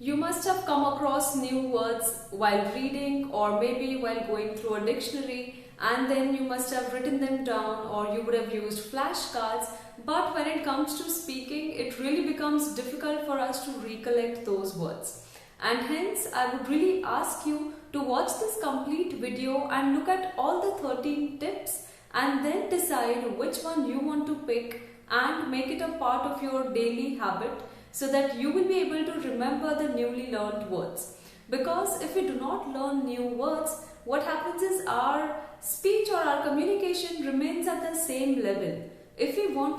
You must have come across new words while reading or maybe while going through a dictionary, and then you must have written them down or you would have used flashcards. But when it comes to speaking, it really becomes difficult for us to recollect those words. And hence, I would really ask you to watch this complete video and look at all the 13 tips and then decide which one you want to pick and make it a part of your daily habit, so that you will be able to remember the newly learned words. Because if we do not learn new words, what happens is our speech or our communication remains at the same level. If we want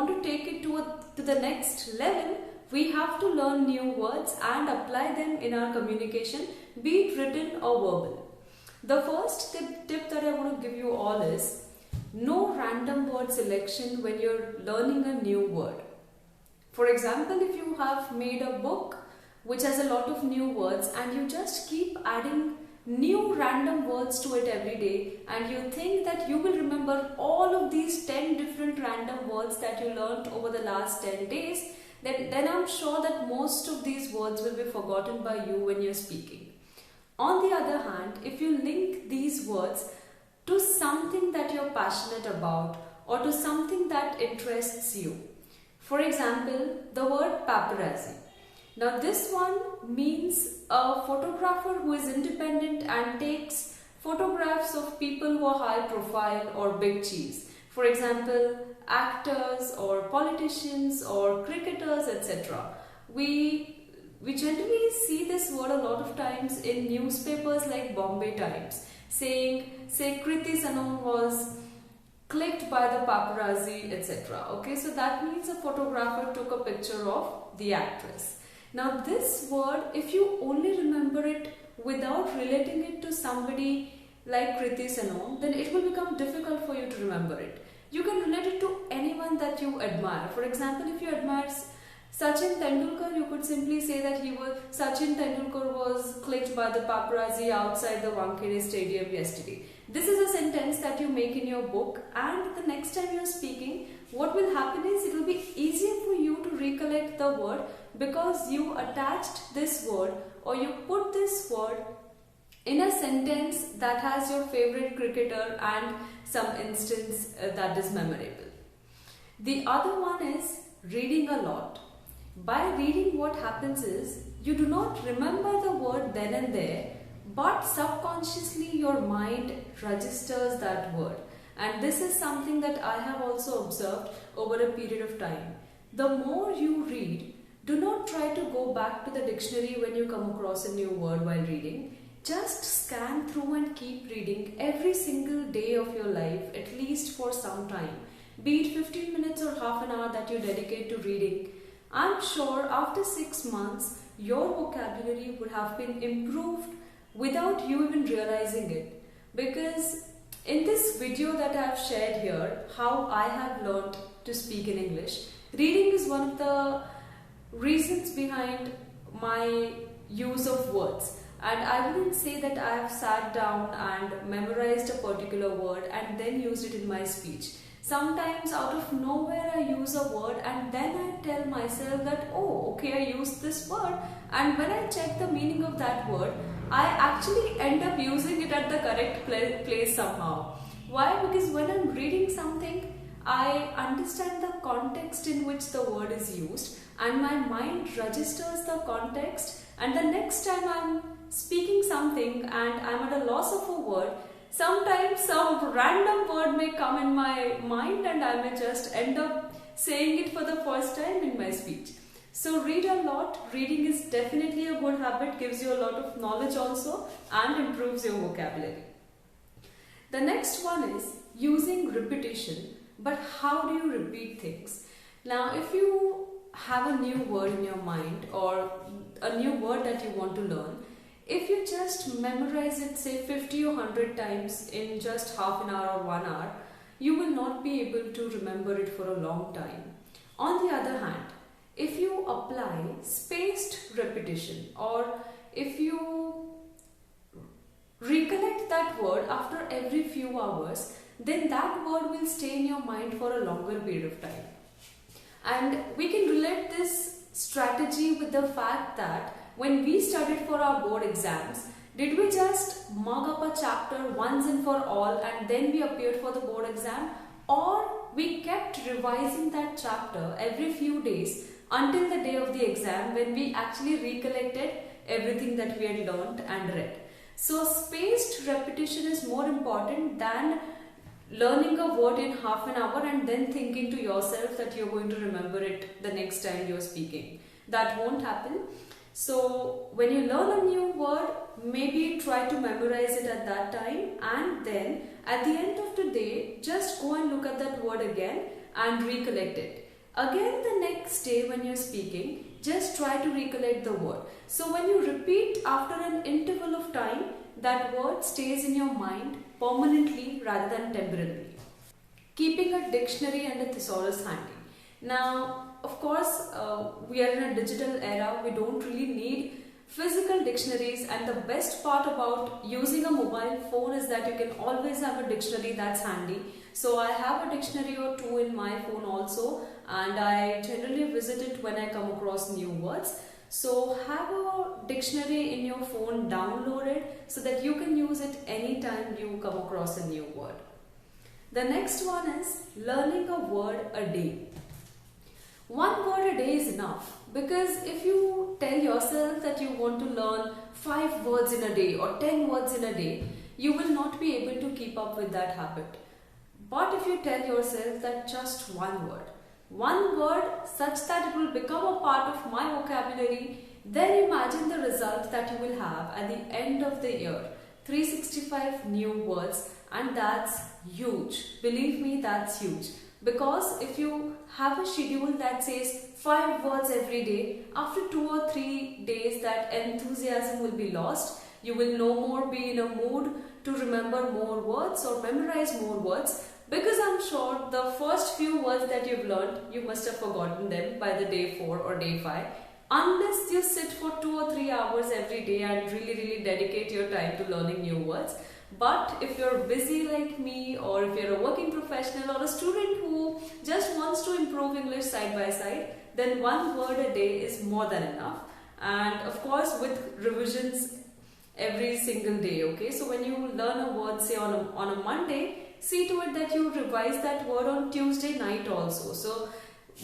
to take it to the next level, we have to learn new words and apply them in our communication, be it written or verbal. The first tip that I want to give you all is no random word selection when you're learning a new word. For example, if you have made a book which has a lot of new words and you just keep adding new random words to it every day, and you think that you will remember all of these 10 different random words that you learned over the last 10 days, then I'm sure that most of these words will be forgotten by you when you're speaking. On the other hand, if you link these words to something that you're passionate about or to something that interests you, for example, the word paparazzi. Now this one means a photographer who is independent and takes photographs of people who are high profile or big cheese. For example, actors or politicians or cricketers, etc. We generally see this word a lot of times in newspapers like Bombay Times, say Kriti Sanon was clicked by the paparazzi, etc. Okay, so that means a photographer took a picture of the actress. Now this word, if you only remember it without relating it to somebody like Kriti Sanon, then it will become difficult for you to remember it. You can relate it to anyone that you admire. For example, if you admire Sachin Tendulkar, you could simply say that Sachin Tendulkar was clicked by the paparazzi outside the Wankhede Stadium yesterday. This is a sentence that you make in your book, and the next time you are speaking, what will happen is it will be easier for you to recollect the word because you attached this word or you put this word in a sentence that has your favorite cricketer and some instance that is memorable. The other one is reading a lot. By reading, what happens is you do not remember the word then and there, but subconsciously your mind registers that word. And this is something that I have also observed over a period of time. The more you read, do not try to go back to the dictionary when you come across a new word while reading. Just scan through and keep reading every single day of your life, at least for some time. Be it 15 minutes or half an hour that you dedicate to reading. I'm sure after 6 months, your vocabulary would have been improved without you even realizing it. Because in this video that I have shared here, how I have learned to speak in English, reading is one of the reasons behind my use of words. And I wouldn't say that I have sat down and memorized a particular word and then used it in my speech. Sometimes out of nowhere I use a word and then I tell myself that, oh, okay, I used this word, and when I check the meaning of that word, I actually end up using it at the correct place somehow. Why? Because when I'm reading something, I understand the context in which the word is used and my mind registers the context, and the next time I'm speaking something and I'm at a loss of a word, sometimes some random word may come in my mind and I may just end up saying it for the first time in my speech. So read a lot. Reading is definitely a good habit, gives you a lot of knowledge also and improves your vocabulary. The next one is using repetition. But how do you repeat things? Now, if you have a new word in your mind or a new word that you want to learn, if you just memorize it, say 50 or 100 times in just half an hour or 1 hour, you will not be able to remember it for a long time. On the other hand, if you apply spaced repetition, or if you recollect that word after every few hours, then that word will stay in your mind for a longer period of time. And we can relate this strategy with the fact that when we studied for our board exams, did we just mug up a chapter once and for all and then we appeared for the board exam? Or we kept revising that chapter every few days until the day of the exam when we actually recollected everything that we had learned and read. So spaced repetition is more important than learning a word in half an hour and then thinking to yourself that you're going to remember it the next time you're speaking. That won't happen. So when you learn a new word, maybe try to memorize it at that time, and then at the end of the day, just go and look at that word again and recollect it. Again the next day when you're speaking, just try to recollect the word. So when you repeat after an interval of time, that word stays in your mind permanently rather than temporarily. Keeping a dictionary and a thesaurus handy. Now, of course, we are in a digital era. We don't really need physical dictionaries, and the best part about using a mobile phone is that you can always have a dictionary that's handy. So I have a dictionary or two in my phone also, and I generally visit it when I come across new words. So have a dictionary in your phone downloaded so that you can use it anytime you come across a new word. The next one is learning a word a day. One word a day is enough, because if you tell yourself that you want to learn 5 words in a day or 10 words in a day, you will not be able to keep up with that habit. But if you tell yourself that just one word such that it will become a part of my vocabulary, then imagine the result that you will have at the end of the year. 365 new words, and that's huge. Believe me, that's huge. Because if you have a schedule that says 5 words every day, after 2 or 3 days that enthusiasm will be lost. You will no more be in a mood to remember more words or memorize more words, because I'm sure the first few words that you've learned, you must have forgotten them by the day 4 or day 5. Unless you sit for 2 or 3 hours every day and really dedicate your time to learning new words. But if you're busy like me, or if you're a working professional or a student who just wants to improve English side by side, then 1 word a day is more than enough. And of course with revisions every single day, okay? So when you learn a word, say on a Monday, see to it that you revise that word on Tuesday night also. So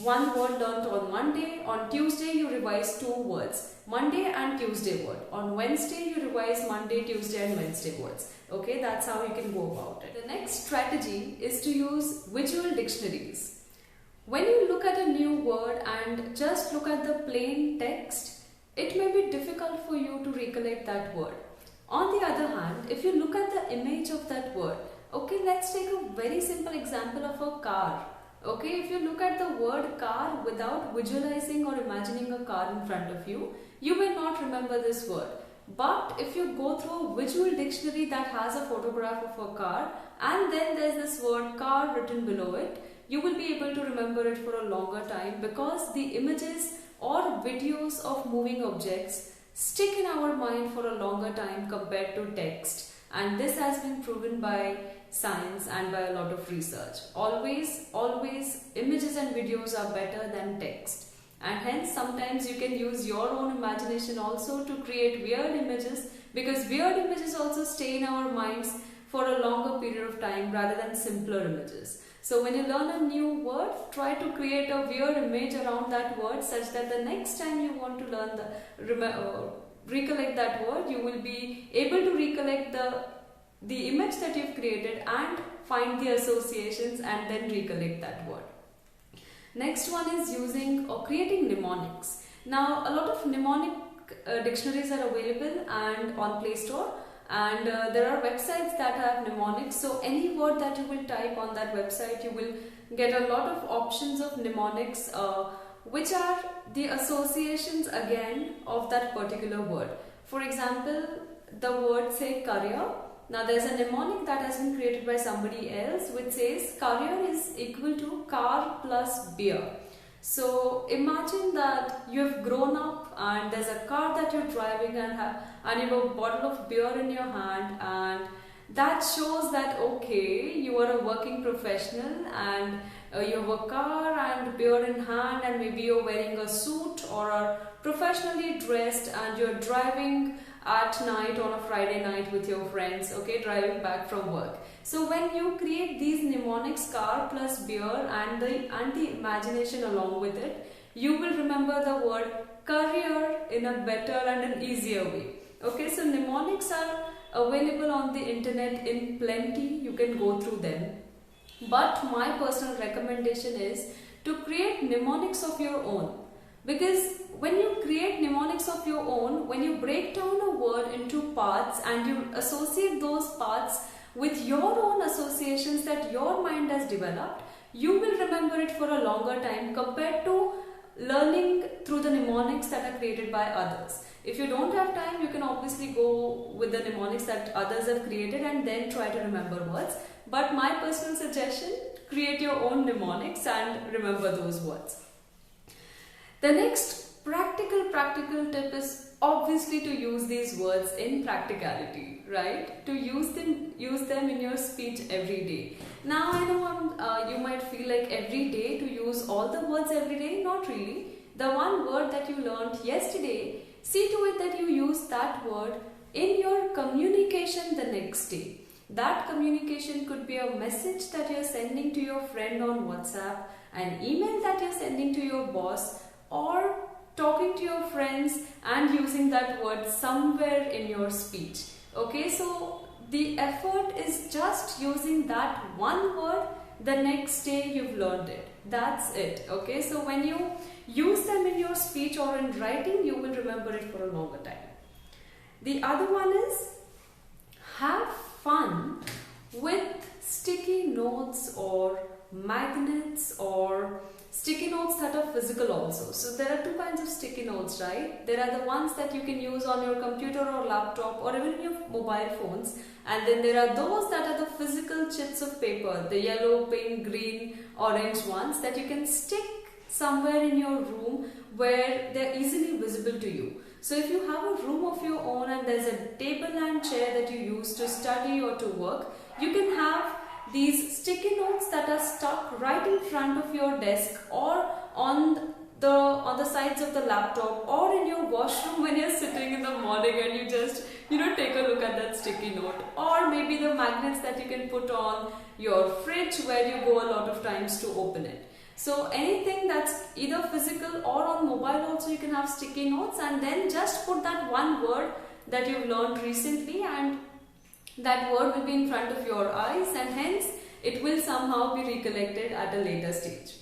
1 word learnt on Monday, on Tuesday you revise 2 words, Monday and Tuesday word. On Wednesday you revise Monday, Tuesday and Wednesday words. Okay, that's how you can go about it. The next strategy is to use visual dictionaries. When you look at a new word and just look at the plain text, it may be difficult for you to recollect that word. On the other hand, if you look at the image of that word, okay, let's take a very simple example of a car. Okay, if you look at the word car without visualizing or imagining a car in front of you, you may not remember this word. But if you go through a visual dictionary that has a photograph of a car and then there's this word car written below it, you will be able to remember it for a longer time, because the images or videos of moving objects stick in our mind for a longer time compared to text. And this has been proven by science and by a lot of research. Always images and videos are better than text. And hence sometimes you can use your own imagination also to create weird images, because weird images also stay in our minds for a longer period of time rather than simpler images. So when you learn a new word, try to create a weird image around that word such that the next time you want to learn recollect that word, you will be able to recollect the image that you've created and find the associations and then recollect that word. Next one is using or creating mnemonics. Now a lot of mnemonic dictionaries are available and on Play Store, and there are websites that have mnemonics. So any word that you will type on that website, you will get a lot of options of mnemonics which are the associations again of that particular word. For example, the word say career. Now there's a mnemonic that has been created by somebody else which says career is equal to car plus beer. So imagine that you've grown up and there's a car that you're driving and you have a bottle of beer in your hand, and that shows that okay, you are a working professional and you have a car and beer in hand, and maybe you're wearing a suit or are professionally dressed and you're driving at night on a Friday night with your friends, okay, driving back from work. So when you create these mnemonics, car plus beer and the imagination along with it, you will remember the word career in a better and an easier way. Okay, so mnemonics are available on the internet in plenty. You can go through them. But my personal recommendation is to create mnemonics of your own. Because when you create mnemonics of your own, when you break down a word into parts and you associate those parts with your own associations that your mind has developed, you will remember it for a longer time compared to learning through the mnemonics that are created by others. If you don't have time, you can obviously go with the mnemonics that others have created and then try to remember words. But my personal suggestion, create your own mnemonics and remember those words. The next practical tip is obviously to use these words in practicality, right? To use them in your speech every day. Now I know you might feel like every day to use all the words every day. Not really. The one word that you learned yesterday, see to it that you use that word in your communication the next day. That communication could be a message that you're sending to your friend on WhatsApp, an email that you're sending to your boss, or talking to your friends and using that word somewhere in your speech. Okay, so the effort is just using that one word the next day you've learned it. That's it. Okay, so when you use them in your speech or in writing, you will remember it for a longer time. The other one is have fun with sticky notes or magnets or sticky notes that are physical also. So there are two kinds of sticky notes, right? There are the ones that you can use on your computer or laptop or even in your mobile phones, and then there are those that are the physical chips of paper, the yellow, pink, green, orange ones that you can stick somewhere in your room where they're easily visible to you. So if you have a room of your own and there's a table and chair that you use to study or to work, you can have these sticky notes that are stuck right in front of your desk or on the sides of the laptop or in your washroom when you're sitting in the morning and you just take a look at that sticky note, or maybe the magnets that you can put on your fridge where you go a lot of times to open it. So anything that's either physical or on mobile also, you can have sticky notes, and then just put that one word that you've learned recently, and that word will be in front of your eyes, and hence it will somehow be recollected at a later stage.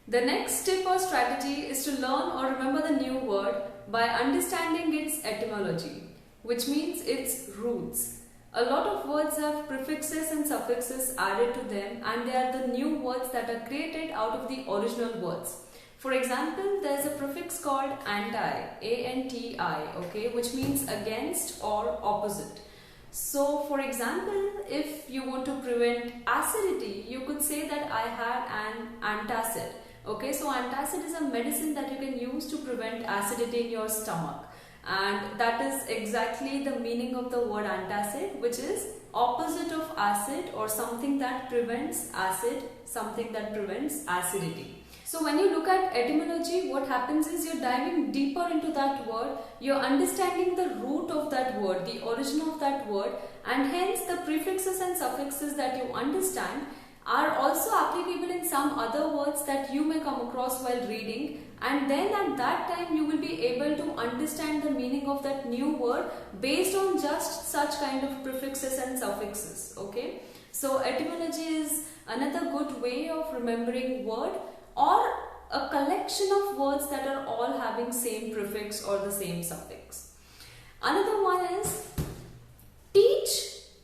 The next tip or strategy is to learn or remember the new word by understanding its etymology, which means its roots. A lot of words have prefixes and suffixes added to them, and they are the new words that are created out of the original words. For example, there is a prefix called anti, A-N-T-I, okay, which means against or opposite. So, for example, if you want to prevent acidity, you could say that I had an antacid. Okay, so antacid is a medicine that you can use to prevent acidity in your stomach. And that is exactly the meaning of the word antacid, which is opposite of acid, or something that prevents acid, something that prevents acidity. So when you look at etymology, what happens is you're diving deeper into that word, you're understanding the root of that word, the origin of that word, and hence the prefixes and suffixes that you understand are also applicable in some other words that you may come across while reading, and then at that time you will be able to understand the meaning of that new word based on just such kind of prefixes and suffixes. Okay, so etymology is another good way of remembering word, or a collection of words that are all having same prefix or the same suffix. Another one is teach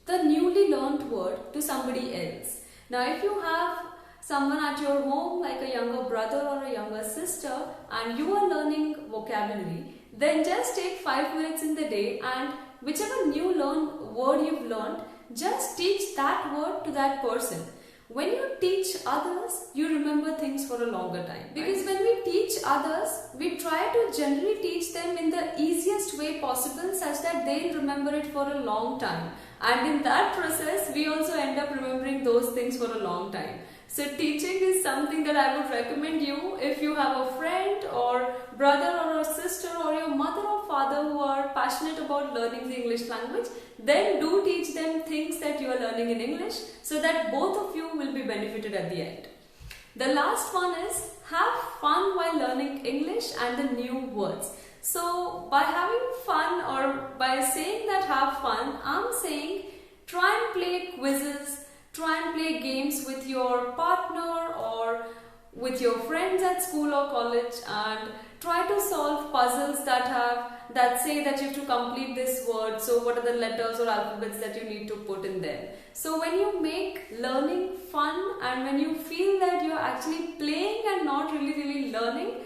the newly learnt word to somebody else. Now if you have someone at your home like a younger brother or a younger sister and you are learning vocabulary, then just take 5 minutes in the day and whichever new word you've learned, just teach that word to that person. When you teach others, you remember things for a longer time. Because when we teach others, we try to generally teach them in the easiest way possible such that they'll remember it for a long time. And in that process, we also end up remembering those things for a long time. So teaching is something that I would recommend you if you have a friend or brother or a sister or your mother or father who are passionate about learning the English language, then do teach them things that you are learning in English so that both of you will be benefited at the end. The last one is have fun while learning English and the new words. So by having fun or by saying that have fun, I'm saying try and play quizzes, try and play games with your partner or with your friends at school or college, and try to solve puzzles that say that you have to complete this word. So what are the letters or alphabets that you need to put in there? So when you make learning fun and when you feel that you're actually playing and not really learning,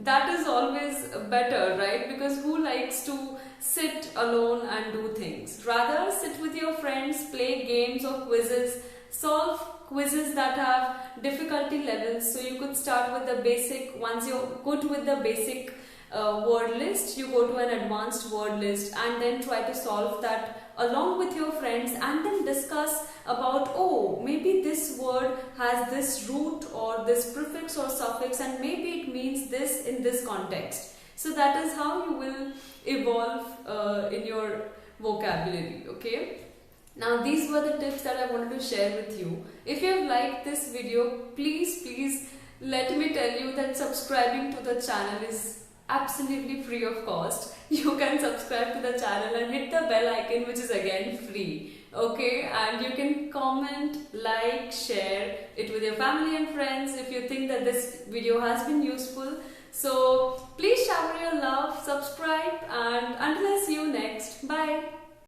that is always better, right? Because who likes to sit alone and do things? Rather sit with your friends, play games or quizzes, solve quizzes that have difficulty levels. So you could start with the basic. Once you're good with the basic word list, you go to an advanced word list and then try to solve that along with your friends, and then discuss about, oh, maybe this word has this root or this prefix or suffix and maybe it means this in this context. So that is how you will evolve in your vocabulary, okay? Now these were the tips that I wanted to share with you. If you have liked this video, please let me tell you that subscribing to the channel is absolutely free of cost. You can subscribe to the channel and hit the bell icon, which is again free, okay? And you can comment, like, share it with your family and friends if you think that this video has been useful. So please shower your love, subscribe, and until I see you next, bye.